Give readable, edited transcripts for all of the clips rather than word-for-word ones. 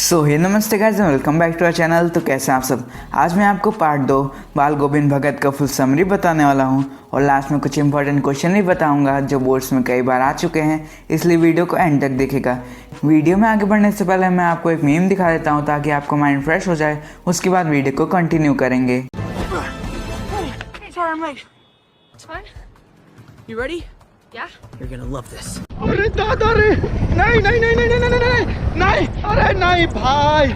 हे नमस्ते guys, welcome back to our channel. तो कैसे हैं आप सब। आज मैं आपको पार्ट 2 बाल गोविंद भगत का फुल समरी बताने वाला हूं और लास्ट में कुछ इंपॉर्टेंट क्वेश्चन भी बताऊंगा जो बोर्ड्स में कई बार आ चुके हैं, इसलिए वीडियो को एंड तक देखिएगा। वीडियो में आगे बढ़ने से पहले मैं आपको एक मीम दिखा देता हूँ ताकि आपको माइंड फ्रेश हो जाए। उसके बाद वीडियो को कंटिन्यू करेंगे। You ready? Yeah. You're gonna love this. अरे दादा रे, नहीं नहीं नहीं नहीं नहीं नहीं नहीं नहीं, अरे नहीं भाई,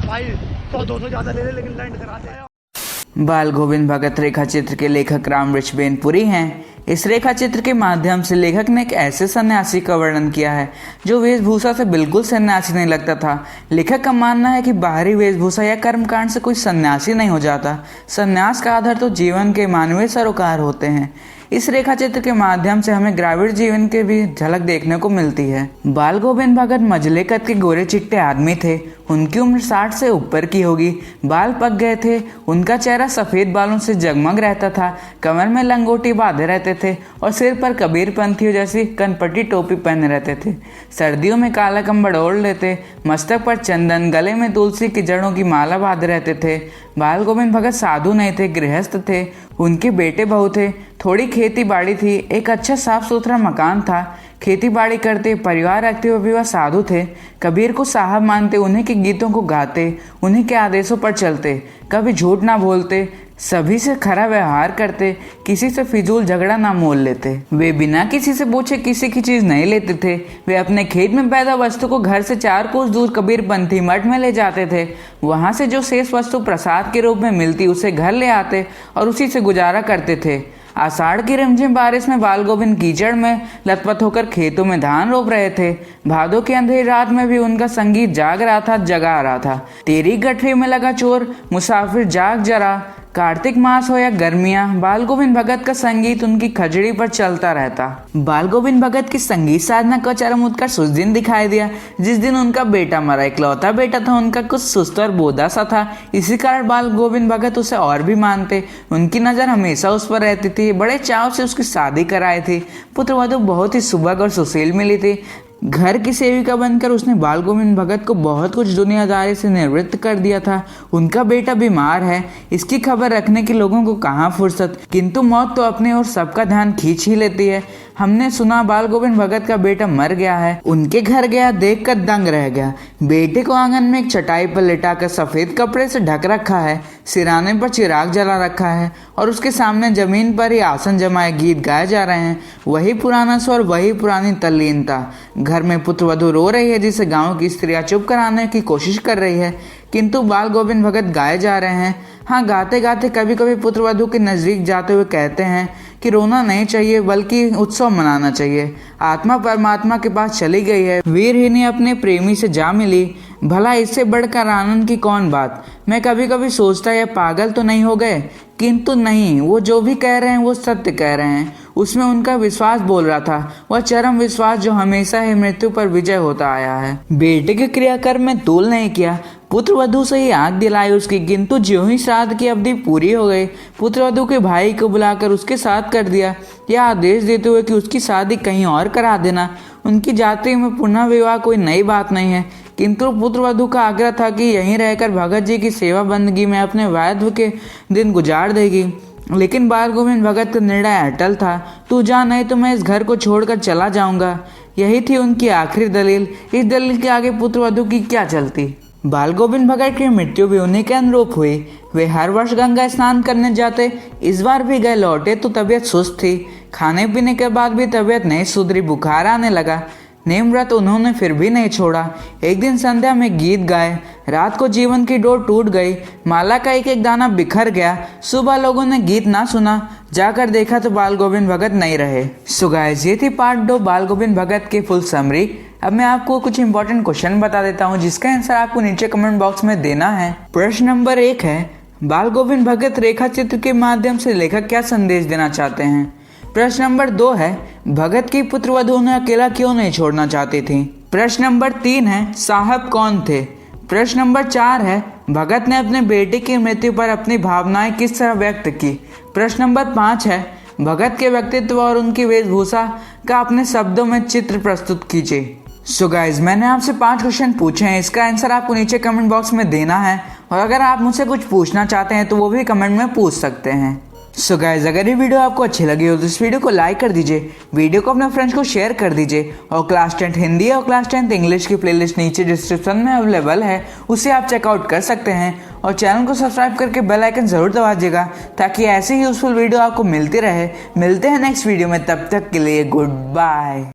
भाई 100-200 ज्यादा ले ले लेकिन लैंड करा दे। बाल गोविंद भगत रेखा चित्र के लेखक राम वृषभेनपुरी हैं। इस रेखा चित्र के माध्यम से लेखक ने एक ऐसे सन्यासी का वर्णन किया है जो वेशभूषा से बिल्कुल सन्यासी नहीं लगता था। लेखक का मानना है कि बाहरी वेशभूषा या कर्मकांड से कोई सन्यासी नहीं हो जाता। सन्यास का आधार तो जीवन के मानवीय सरोकार होते हैं। इस रेखा चित्र के माध्यम से हमें ग्रामीण जीवन के भी झलक देखने को मिलती है। बाल गोविंद भगत मझले कद के गोरे चिट्टे आदमी थे। उनकी उम्र 60 से ऊपर की होगी। बाल पक गए थे। उनका चेहरा सफेद बालों से जगमग रहता था। कमर में लंगोटी बांधे रहते थे और सिर पर कबीर पंथियों जैसी कनपटी टोपी पहने रहते थे। सर्दियों में काला कंबल ओढ़ लेते। मस्तक पर चंदन, गले में तुलसी की जड़ों की माला बांधे रहते थे। बाल गोविंद भगत साधु नहीं थे, गृहस्थ थे। उनके बेटे बहू थे। थोड़ी खेती बाड़ी थी। एक अच्छा साफ सुथरा मकान था। खेती बाड़ी करते, परिवार रखते हुए भी वह साधु थे। कबीर को साहब मानते, उन्हीं के गीतों को गाते, उन्हीं के आदेशों पर चलते, कभी झूठ ना बोलते, सभी से खरा व्यवहार करते, किसी से फिजूल झगड़ा ना मोल लेते। वे बिना किसी से पूछे किसी की चीज नहीं लेते थे। वे अपने खेत में पैदा वस्तु को घर से 4 कोस दूर कबीरपंथी मठ में ले जाते थे। वहां से जो शेष वस्तु प्रसाद के रूप में मिलती उसे घर ले आते और उसी से गुजारा करते थे। आषाढ़ की रिमझिम बारिश में बाल गोविंद कीचड़ में लथपथ होकर खेतों में धान रोप रहे थे। भादों की अंधेरी रात में भी उनका संगीत जाग रहा था, जगा रहा था। तेरी गठरी में लगा चोर, मुसाफिर जाग जरा। कार्तिक मास हो या गर्मियां, बाल गोविंद भगत का संगीत उनकी खजड़ी पर चलता रहता। बाल गोविंद भगत की संगीत साधना का चरम उत्कर्ष उस दिन दिखाई दिया जिस दिन उनका बेटा मरा। इकलौता बेटा था उनका, कुछ सुस्त और बोधा सा था। इसी कारण बाल गोविंद भगत उसे और भी मानते। उनकी नजर हमेशा उस पर रहती थी। बड़े चाव से उसकी शादी कराई थी। पुत्र वधू बहुत ही सुभग और सुशील मिली थी। घर की सेविका बनकर उसने बाल गोविंद भगत को बहुत कुछ दुनियादारी से निवृत्त कर दिया था। उनका बेटा बीमार है, इसकी खबर रखने की लोगों को कहाँ फुर्सत, किंतु मौत तो अपनी ओर सबका ध्यान खींच ही लेती है। हमने सुना बाल गोविंद भगत का बेटा मर गया है। उनके घर गया, देखकर दंग रह गया। बेटे को आंगन में एक चटाई पर लिटाकर सफेद कपड़े से ढक रखा है। सिराने पर चिराग जला रखा है और उसके सामने जमीन पर ही आसन जमाए गीत गाए जा रहे हैं। वही पुराना स्वर, वही पुरानी तल्लीनता। घर में पुत्र वधू रो रही है जिसे गांव की स्त्रियां चुप कराने की कोशिश कर रही है, किंतु बाल गोविंद भगत गाए जा रहे हैं। हाँ, गाते गाते कभी कभी पुत्र वधू के नजदीक जाते हुए कहते हैं कि रोना नहीं चाहिए बल्कि उत्सव मनाना चाहिए। आत्मा परमात्मा के पास चली गई है। वीरहिनी अपने प्रेमी से जा मिली। भला इससे बढ़कर आनंद की कौन बात। मैं कभी कभी सोचता है पागल तो नहीं हो गए, किंतु नहीं, वो जो भी कह रहे हैं वो सत्य कह रहे हैं। उसमें उनका विश्वास बोल रहा था, वह चरम विश्वास जो हमेशा ही मृत्यु पर विजय होता आया है। बेटे के क्रियाकर्म में तूल नहीं किया। पुत्र वधू से ही आंख दिलाई उसकी, किंतु ज्यों ही श्राद्ध की अवधि पूरी हो गई, पुत्र वधू के भाई को बुलाकर उसके साथ कर दिया, यह आदेश देते हुए कि उसकी शादी कहीं और करा देना। उनकी जाति में पुनः विवाह कोई नई बात नहीं है, किंतु पुत्र वधू का आग्रह था कि यहीं रहकर भगत जी की सेवा बंदगी में अपने वैधव्य के दिन गुजार देगी। लेकिन बाल गोविंद भगत का निर्णय अटल था। तू जा, नहीं तो मैं इस घर को छोड़कर चला जाऊंगा। यही थी उनकी आखिरी दलील। इस दलील के आगे पुत्र वधू की क्या चलती। बाल गोविंद भगत की मृत्यु भी उन्हीं के अनुरूप हुई। वे हर वर्ष गंगा स्नान करने जाते। इस बार भी गए, लौटे तो तबीयत सुस्त थी। खाने पीने के बाद भी तबीयत नहीं सुधरी, बुखार आने लगा। नेम व्रत उन्होंने फिर भी नहीं छोड़ा। एक दिन संध्या में गीत गाए। रात को जीवन की डोर टूट गई। माला का एक एक दाना बिखर गया। सुबह लोगों ने गीत ना सुना। जाकर देखा तो बाल गोविंद भगत नहीं रहे। सो गाइस, ये थी पार्ट 2 बाल गोविंद भगत की फुल समरी। अब मैं आपको कुछ इंपॉर्टेंट क्वेश्चन बता देता हूँ जिसका आंसर आपको नीचे कमेंट बॉक्स में देना है। प्रश्न नंबर 1 है, बाल गोविंद भगत रेखा चित्र के माध्यम से लेखक क्या संदेश देना चाहते हैं। प्रश्न नंबर 2 है, भगत की पुत्र वधू उन्हें अकेला क्यों नहीं छोड़ना चाहती थी। प्रश्न नंबर 3 है, साहब कौन थे। प्रश्न नंबर 4 है, भगत ने अपने बेटे की मृत्यु पर अपनी भावनाएं किस तरह व्यक्त की। प्रश्न नंबर 5 है, भगत के व्यक्तित्व और उनकी वेशभूषा का अपने शब्दों में चित्र प्रस्तुत कीजिए। सो गाइज मैंने आपसे 5 क्वेश्चन पूछे हैं, इसका आंसर आपको नीचे कमेंट बॉक्स में देना है और अगर आप मुझसे कुछ पूछना चाहते हैं तो वो भी कमेंट में पूछ सकते हैं। सो गाइज अगर ये वीडियो आपको अच्छी लगी हो तो इस वीडियो को लाइक कर दीजिए, वीडियो को अपने फ्रेंड्स को शेयर कर दीजिए और क्लास 10 हिंदी और क्लास 10 इंग्लिश की प्लेलिस्ट नीचे डिस्क्रिप्शन में अवेलेबल है, उसे आप चेकआउट कर सकते हैं और चैनल को सब्सक्राइब करके बेल आइकन ज़रूर दबा दीजिएगा ताकि ऐसे ही यूजफुल वीडियो आपको मिलती रहे। मिलते हैं नेक्स्ट वीडियो में, तब तक के लिए गुड बाय।